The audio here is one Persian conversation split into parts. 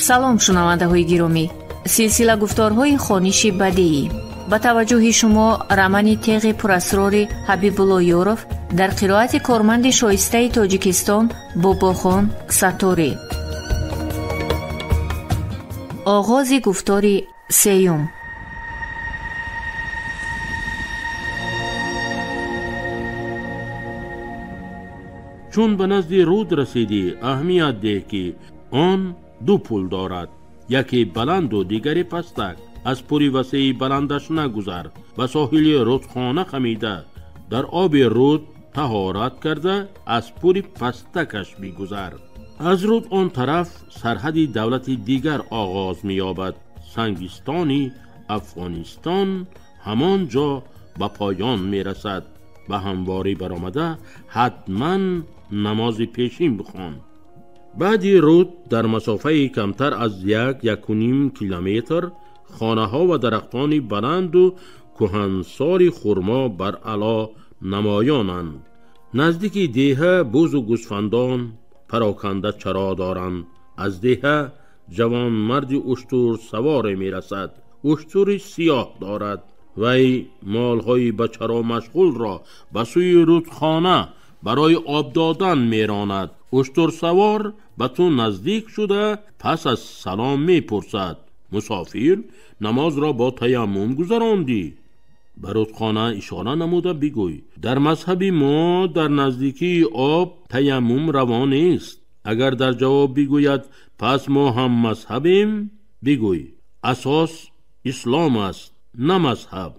салом шунавандаҳои гиромӣ. силсила гуфторҳои хониши бадиӣ ба таваҷҷӯҳи шумо рамани теғи пурасрори Ҳабибулло Ёров дар қироати корманди шоистаи Тоҷикистон Бобохон Сатторӣ. оғози гуфтори сеюм. چون به نزد رود رسیدی اهمیت ده که آن دو پل دارد، یکی بلند و دیگری پستک. از پوری وسیع بلندش نگذر. به ساحل رودخانه خمیده در آب رود طهارت کرده از پوری پستکش میگذر. از رود آن طرف سرحدی دولت دیگر آغاز می‌یابد. سنگستانی افغانستان همانجا به پایان میرسد. به همواری برآمده حتما نماز پیشین بخوان. بعدی رود در مسافه کمتر از 1.5 کیلومتر خانه ها و درختان بلند و کهنسار خرما بر علا نمایانند. نزدیک دیه بوز و گوسفندان پراکنده چرا دارند. از دیه جوان مرد اشتر سوار می رسد. اشتر سیاه دارد. وی مالهای به چرا مشغول را به سوی رودخانه برای آب دادن می راند. اشتر سوار به تو نزدیک شده پس از سلام می پرسد: مسافر نماز را با تیمم گذراندی؟ به رودخانه اشاره نموده بگوی: در مذهب ما در نزدیکی آب تیمم روا نیست. اگر در جواب بگوید پس ما هم مذهبیم، بگوی اساس اسلام است نه مذهب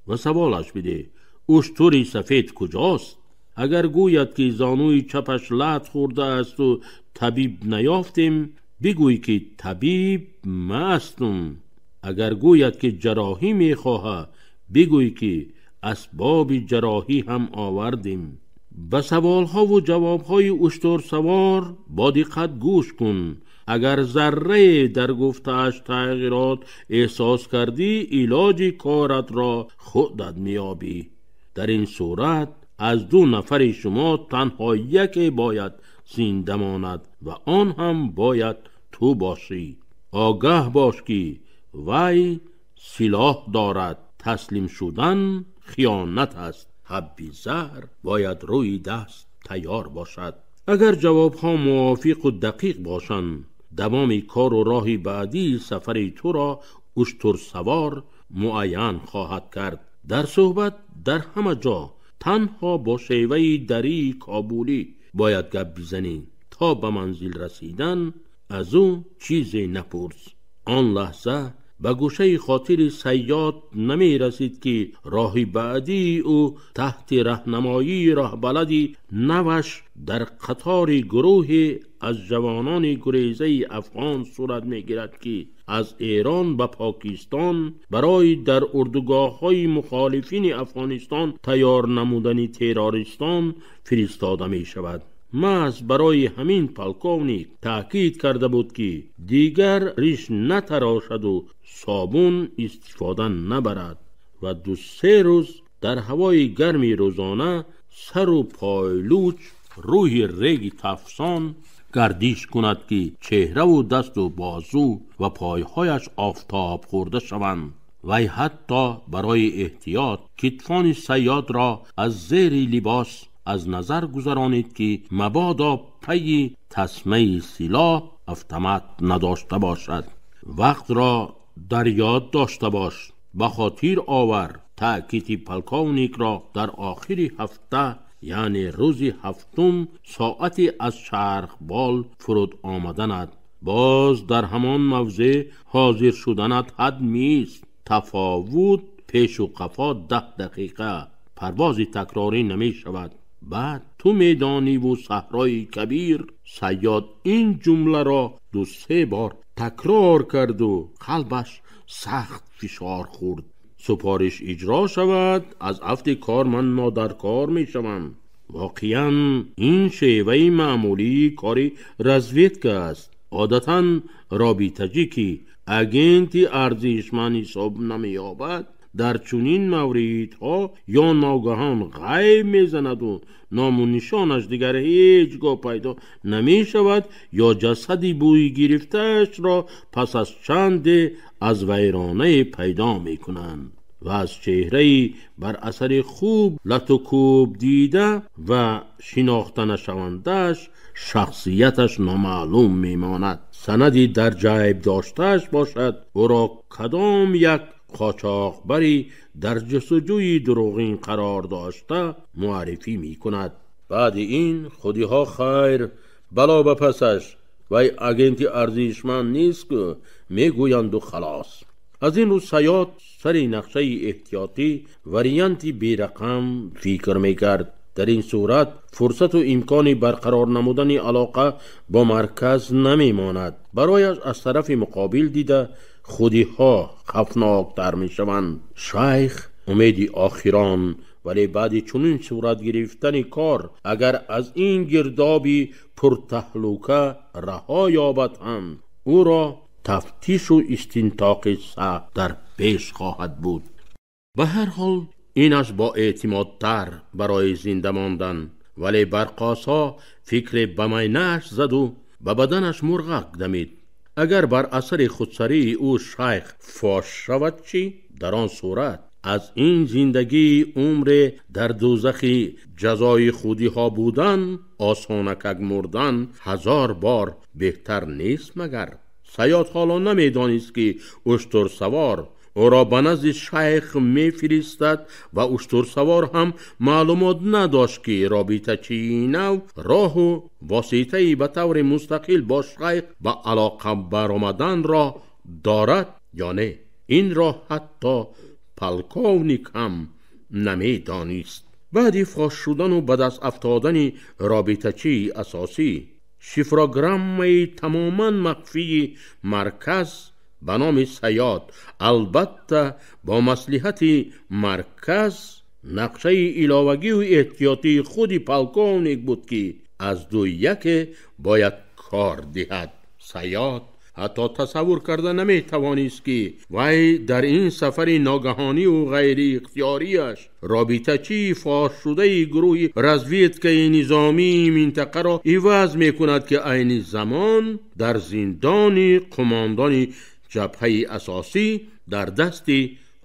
و سوالش بده: اشتر سفید کجاست؟ اگر گوید که زانوی چپش لط خورده است و طبیب نیافتیم، بگوی که طبیب ما هستم. اگر گوید که جراحی میخواه، بگوی که اسباب جراحی هم آوردیم. به سوالها و جوابهای اشتر سوار با دقت گوش کن. اگر ذره در گفته‌اش تغییرات احساس کردی، علاج کارت را خودت میابی. در این صورت از 2 نفر شما تنها یکی باید زنده ماند و آن هم باید تو باشی. آگاه باش که وی سلاح دارد. تسلیم شدن خیانت است. حبی زهر باید روی دست تیار باشد. اگر جوابها موافق و دقیق باشند، دوام کار و راهی بعدی سفری تو را اشتر سوار معین خواهد کرد. در صحبت در همه جا تنها با شیوه دری کابولی باید گپ بزنی. تا به منزل رسیدن از او چیزی نپرس. آن لحظه به گوشه خاطر صیاد نمی رسید که راهی بعدی او تحت راهنمایی راهبلدی نوش در قطار گروه از جوانان گریزه افغان صورت می گیرد که از ایران به پاکستان برای در اردوگاه های مخالفین افغانستان تیار نمودن تروریستان فرستاده می شود. محض برای همین پلکونیک تأکید کرده بود که دیگر ریش نتراشد و صابون استفاده نبرد و 2-3 روز در هوای گرمی روزانه سر و پایلوچ روی ریگ تفسان گردش کند که چهره و دست و بازو و پایهایش آفتاب خورده شوند. وی حتی برای احتیاط کتفان صیاد را از زیر لباس از نظر گذرانید که مبادا پی تسمه سلاح اتومات نداشته باشد. وقت را در یاد داشته باش. به خاطر آور تأکید پلکونیک را در آخر هفته یعنی روز 7 ساعتی از چرخ بال فرود آمدند. باز در همان موضع حاضر شدنت حتمی است. تفاوت پیش و قفا 10 دقیقه. پروازی تکراری نمی شود. بعد تو میدانی و صحرای کبیر. صیاد این جمله را 2-3 بار تکرار کرد و قلبش سخت فشار خورد. سپارش اجرا شود، از افت کار من ما در کار می شوم. واقعا این شیوه معمولی کاری رزویدکا است. عادتا رابطه‌جی که اگنتی ارزشمند حساب نمی یابد در چنین موردها یا ناگهان غیب میزند و نام و نشانش دیگر هیچگاه پیدا نمی شود یا جسدی بوی گرفتهش را پس از چند از ویرانه پیدا می کنند و از چهره‌ای بر اثر خوب لطوکوب دیده و شناخته نشونده‌اش شخصیتش نامعلوم میماند. سندی در جیب داشتهش باشد او را کدام یک قاچاقبری در جستجوی دروغین قرار داشته معرفی می کند. بعد این خودیها خیر بلا بپسش و اگنتی ارزشمند نیست که میگویند و خلاص. از این رو صیاد سری نقشه احتیاطی وریانتی بیرقم فکر میکرد. در این صورت فرصت و امکانی برقرار نمودن علاقه با مرکز نمیماند. برایش از طرف مقابل دیده خودیها خفناکتر میشوند. شیخ امیدی آخران، ولی بعد چنین صورت گرفتن کار اگر از این گردابی پرتهلوکه رها یابد هم او را تفتیش و استنتاق سخت در پیش خواهد بود. به هر حال اینش با اعتمادتر برای زنده ماندن، ولی برقاسا فکر بمینه‌اش زد و به بدنش مرغک دمید. اگر بر اثر خودسری او شیخ فاش شود چی؟ در آن صورت از این زندگی عمر در دوزخی جزای خودی ها بودن آسانکک مردن 1000 بار بهتر نیست مگر؟ صیاد حالا نمیدانست که اشتر سوار او را به نزد شیخ می فرستد و اشتر سوار هم معلومات نداشت که رابطه چی نو راه و واسطه‌ای به طور مستقل با شیخ به علاقه برآمدن را دارد یا نه. این را حتی پلکونیک هم نمیدانست. بعد فاش شدن و به دست افتادن رابطه چی اساسی شفراگرام تماما مخفی مرکز به نام صیاد، البته با مصلحت مرکز نقشه علاوگی و احتیاطی خودی پلکونیک بود که از دو یک باید کار دهد. صیاد حتی تصور کرده نمی توانست که وی در این سفر ناگهانی و غیر اختیاریش رابطه چی فاش شده گروه رزویدکه نظامی منطقه را عوض می کند که عین زمان در زندان قماندان جبهه اساسی در دست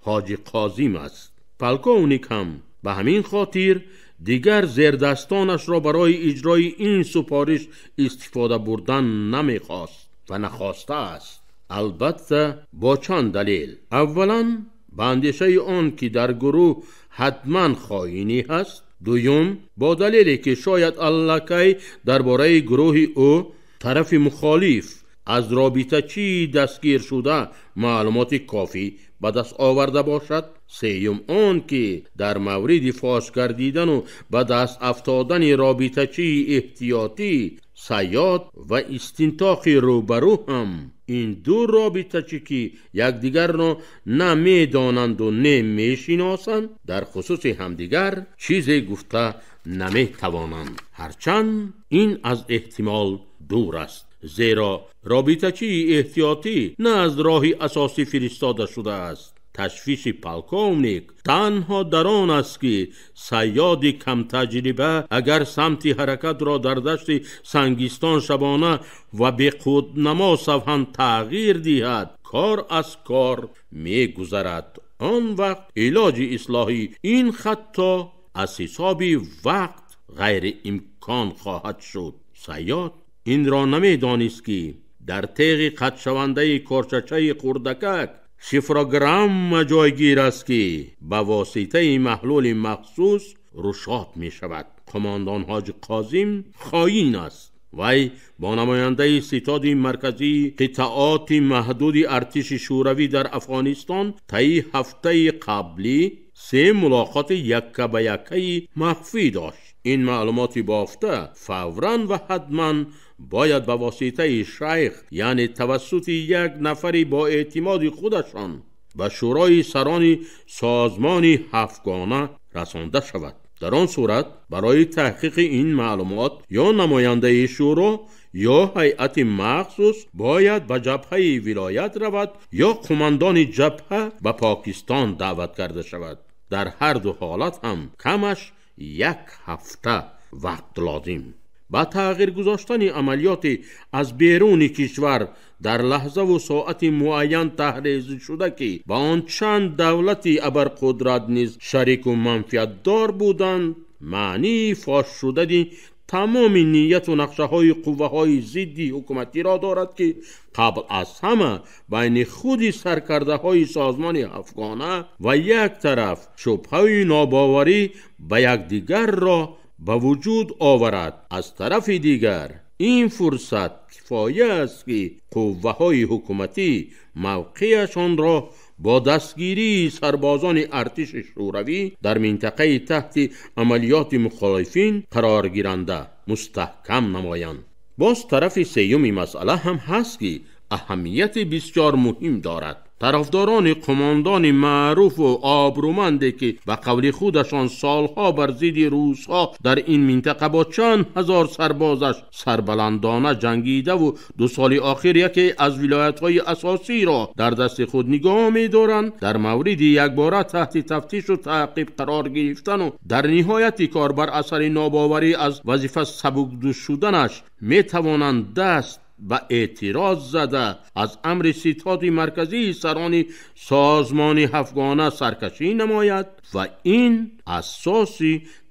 حاجی قاسم است. پلکونیک هم به همین خاطر دیگر زیردستانش را برای اجرای این سپارش استفاده بردن نمیخواست و نخواسته است. البته با چند دلیل. اولا به اندیشه آن که در گروه حتما خائنی هست. دوم با دلیلی که شاید الکی درباره گروه او طرف مخالف از رابطه چی دستگیر شده معلومات کافی به دست آورده باشد. سوم آن که در مورد فاش گردیدن و به دست افتادن رابطه چی احتیاطی صیاد و استنتاق روبرو هم این دو رابطه چی که یکدیگر را نمیدانند و نمیشناسند در خصوص همدیگر چیزی گفته نمیتوانند، هرچند این از احتمال دور است، زیرا رابطه چی احتیاطی نه از راهی اساسی فرستاده شده است. تشویش پلکونیک تنها در آن است که صیاد کم تجربه اگر سمت حرکت را در دشت سنگیستان شبانه و به خودنما سوهن تغییر دهد کار از کار می گذرد. آن وقت علاج اصلاحی این خطا از حساب وقت غیر امکان خواهد شد. صیاد این را نمی دانست که در تیغ قطع شونده کارچچه قردکک شفراگرام جایگیر است که به واسطه محلول مخصوص رشاد می شود. قماندان حاجی قاسم خائن است. وی با نماینده ستاد مرکزی قطعات محدود ارتش شوروی در افغانستان طی هفته قبلی 3 ملاقات یکه به یکه مخفی داشت. این معلوماتی بافته فوراً و حتماً باید به واسطه شیخ یعنی توسط یک نفری با اعتماد خودشان به شورای سران سازمان هفتگانه رسانده شود. در آن صورت برای تحقیق این معلومات یا نماینده شورا یا هیئت مخصوص باید به جبهه ولایت رود یا قماندان جبهه به پاکستان دعوت کرده شود. در هر دو حالت هم کمش 1 هفته وقت لازم. با تغییر گذاشتن عملیات از بیرون کشور در لحظه و ساعت معین تحریز شده که با آن چند دولتی ابرقدرت نیز شریک و منفعت دار بودند، معنی فاش شدن تمام نیت و نقشه های قوه های ضدی حکومتی را دارد که قبل از همه بین خود سرکرده های سازمان افغانه و یک طرف شبهه ناباوری به یکدیگر را به وجود آورد. از طرف دیگر این فرصت کفایه است که قوه های حکومتی موقعشان را با دستگیری سربازان ارتش شوروی در منطقه تحت عملیات مخالفین قرار گیرنده مستحکم نمایند. باز طرف سیوم مسئله هم هست که اهمیت بسیار مهم دارد. طرفداران قماندان معروف و آبرومندی که به قول خودشان سالها بر ضد روس‌ها در این منطقه با چند هزار سربازش سربلندانه جنگیده و 2 سال اخیر یکی از ولایت‌های اساسی را در دست خود نگاه می‌دارند، در مورد یکباره تحت تفتیش و تعقیب قرار گرفتن و در نهایت کار بر اثر ناباوری از وظیفه سبکدوش شدنش می‌توانند دست به اعتراض زده از امر ستاد مرکزی سران سازمان افغانه سرکشی نماید و این اساس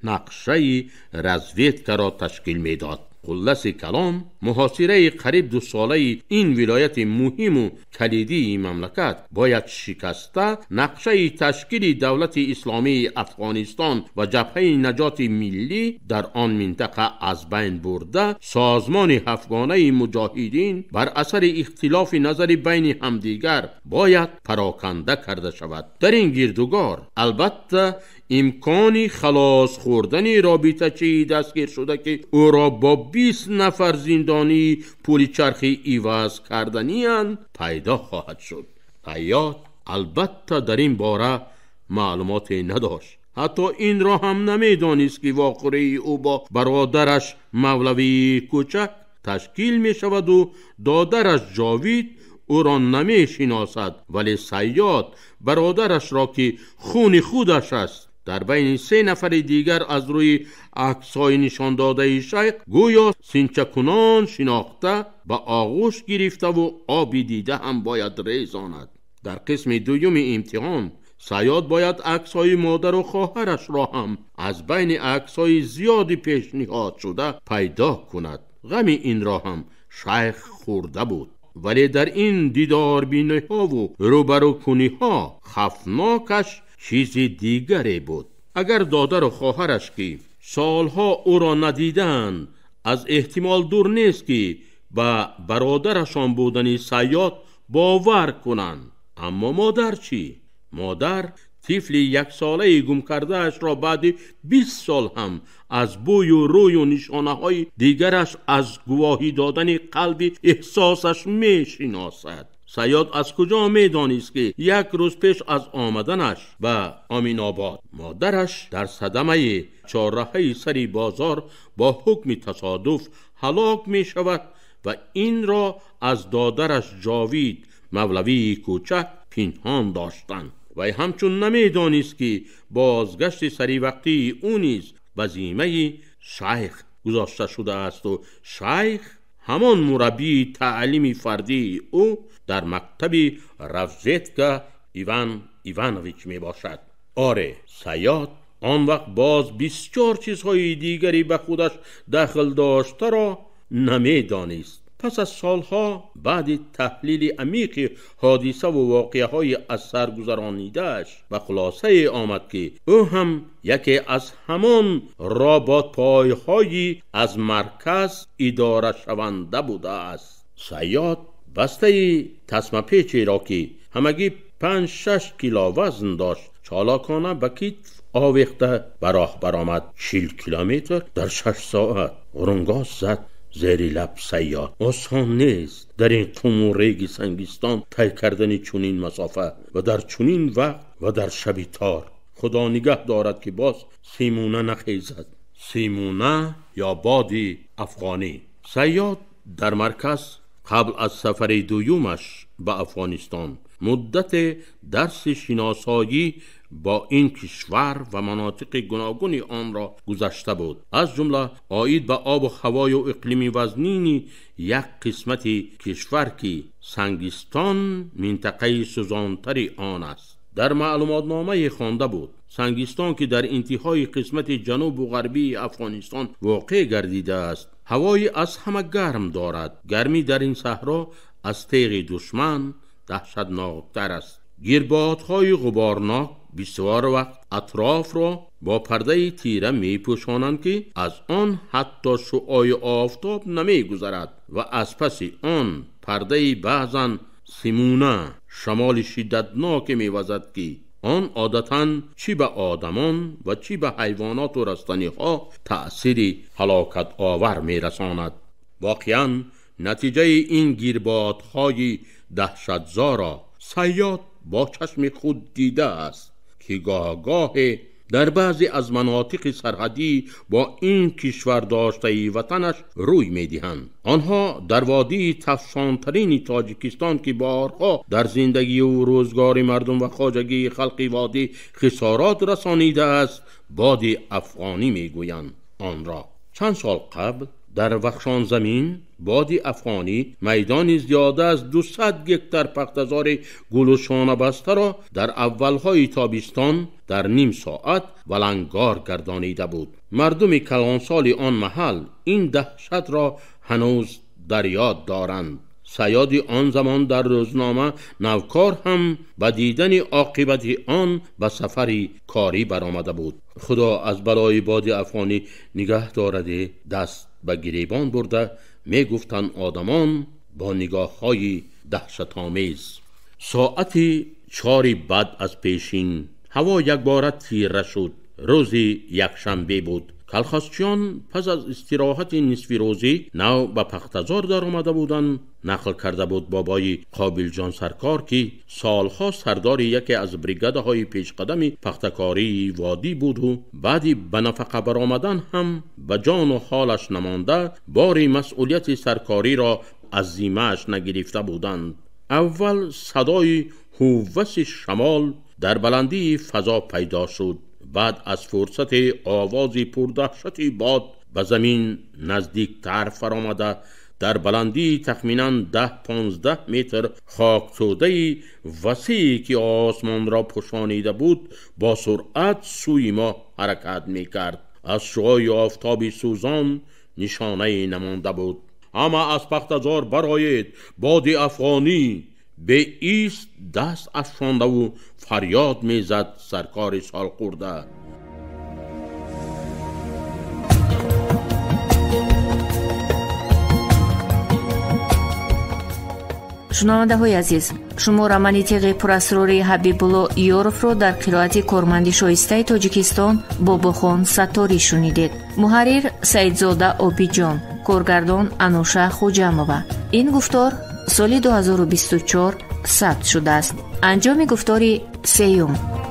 نقشه رزویدکا را تشکیل میداد. خلاصه کلام، محاصره قریب 2 ساله این ولایت مهم و کلیدی مملکت باید شکسته نقشه تشکیل دولت اسلامی افغانستان و جبهه نجات ملی در آن منطقه از بین برده، سازمان افغانه مجاهدین بر اثر اختلاف نظر بین همدیگر باید پراکنده کرده شود. در این گردوگار البته امکان خلاص خوردن رابطه‌چی دستگیر شده که او را با 20 نفر زندانی پول چرخی عوض کردنی پیدا خواهد شد. صیاد البته در این باره معلومات نداشت. حتی این را هم نمیدانست که واقعه او با برادرش مولوی کوچک تشکیل می شود و دادرش جاوید او را نمی شناسد، ولی صیاد برادرش را که خون خودش است در بین 3 نفر دیگر از روی عکس‌های نشان داده شیخ گویا سینچه کنان شناخته به آغوش گرفته و آبی دیده هم باید ریزاند. در قسم دوم امتحان صیاد باید عکس‌های مادر و خواهرش را هم از بین عکس‌های زیادی پیشنهاد شده پیدا کند. غم این را هم شیخ خورده بود، ولی در این دیدار بینی‌ها و روبرو کنی‌ها خفناکش چیز دیگری بود. اگر دادر و خواهرش که سالها او را ندیدند از احتمال دور نیست که به برادرشان بودن صیاد باور کنند. اما مادر چی؟ مادر طفل 1 ساله گم کرده اش را بعد 20 سال هم از بوی و روی و نشانه های دیگرش از گواهی دادن قلب احساسش می شناسد. صیاد از کجا می دانست که 1 روز پیش از آمدنش به امین آباد مادرش در صدمه چهارراهه سری بازار با حکم تصادف هلاک می شود و این را از دادرش جاوید مولوی کوچک پنهان داشتند. و همچون نمی دانست که بازگشت سری وقتی او نیز به ذمه شیخ گذاشته شده است و شیخ همان مربی تعلیم فردی او در مکتب رزویدکا ایوان ایوانویچ می باشد. آره، صیاد آن وقت باز بسیار چیزهای دیگری به خودش داخل داشته را نمی دانست. پس از سالها بعد تحلیل عمیق حادثه و واقعه های از سر گذرانیده‌اش و خلاصه آمد که او هم یکی از همان رابط پایهایی از مرکز اداره شونده بوده است. صیاد بسته تسمه پیچی را که همگی 5-6 کیلو وزن داشت چالاکانه به کتف آویخته به راه برآمد. 40 کیلومتر در 6 ساعت. اورنگاز زد زیر لب صیاد. آسان نیست در این قم و ریگ سنگستان طی کردن چنین مسافه و در چنین وقت و در شب تار. خدا نگه دارد که باز سیمونه نخیزد. سیمونه یا بادی افغانی. صیاد در مرکز قبل از سفر دویمش به افغانستان مدت درس شناسایی با این کشور و مناطق گوناگون آن را گذشته بود، از جمله آیید به آب و هوای و اقلیم وزنین یک قسمت کشور که سنگستان منطقه سوزانتر آن است. در معلومات نامه خوانده بود سنگستان که در انتهای قسمت جنوب و غربی افغانستان واقع گردیده است هوای از همه گرم دارد. گرمی در این صحرا از تیغ دشمن دهشتناکتر است. گربادهای غبارناک بسیار وقت اطراف را با پرده تیره می پوشانند که از آن حتی شعاع آفتاب نمی گذرد و از پس آن پرده بعضاً سیمونه شمال شدتناک می وزد که آن عادتاً چی به آدمان و چی به حیوانات و رستنی ها تأثیر هلاکت آور می رساند. واقعاً نتیجه این گربادهای دهشتزا صیاد با چشم خود دیده است که گاه در بعضی از مناطق سرحدی با این کشور داشته وطنش روی می دهند. آنها در وادی تفشانترین تاجیکستان که بارها در زندگی و روزگار مردم و خواجگی خلق وادی خسارات رسانیده است باد افغانی می گویند آن را. چند سال قبل در وخشان زمین باد افغانی میدان زیاده از 200 هکتار پخته‌زار گل و شانه بسته را در اولهای تابستان در نیم ساعت ولنگار گردانیده بود. مردم کلانسال آن محل این دهشت را هنوز در یاد دارند. صیاد آن زمان در روزنامه نوکار هم به دیدن عاقبت آن به سفری کاری برآمده بود. خدا از بلای باد افغانی نگه دارده دست به گریبان برده می گفتن آدمان با نگاه های دهشت آمیز. ساعت 4 بعد از پیشین هوا یک بار تیره شد. روزی یکشنبه بود. کلخاسچیان پس از استراحت نصف روزی نو به پخته‌زار در آمده بودند. نقل کرده بود بابای قابل جان سرکار که سالها سردار یکی از بریگادهای پیشقدم پختکاری وادی بود و بعدی به نفقه برآمدن هم به جان و حالش نمانده بار مسئولیت سرکاری را از ذمه‌اش نگرفته بودند. اول صدای هووس شمال در بلندی فضا پیدا شد. بعد از فرصت آوازی پردهشتی باد به زمین نزدیکتر فرآمده در بلندی تخمیناً 10-15 متر خاکسوده وسیعی که آسمان را پوشانیده بود با سرعت سوی ما حرکت می‌کرد. از شعاع آفتاب سوزان نشانه نمانده بود. اما از پخته‌زار برآید، باد افغانی به ایست دست افشانده و فریاد میزد سرکار سالخورده. شنونده های عزیز، شما романи تیغ پراسروری حبیبالله یورف رو در قرائت کارمند شایسته تاجیکستان باباخان ستاری شنیدید. محرر سعیدزاده آبیجان، کارگردان انوشه خوجامова. این گفتار سال 2024 ثبت شده است. انجام گفتاری سیوم.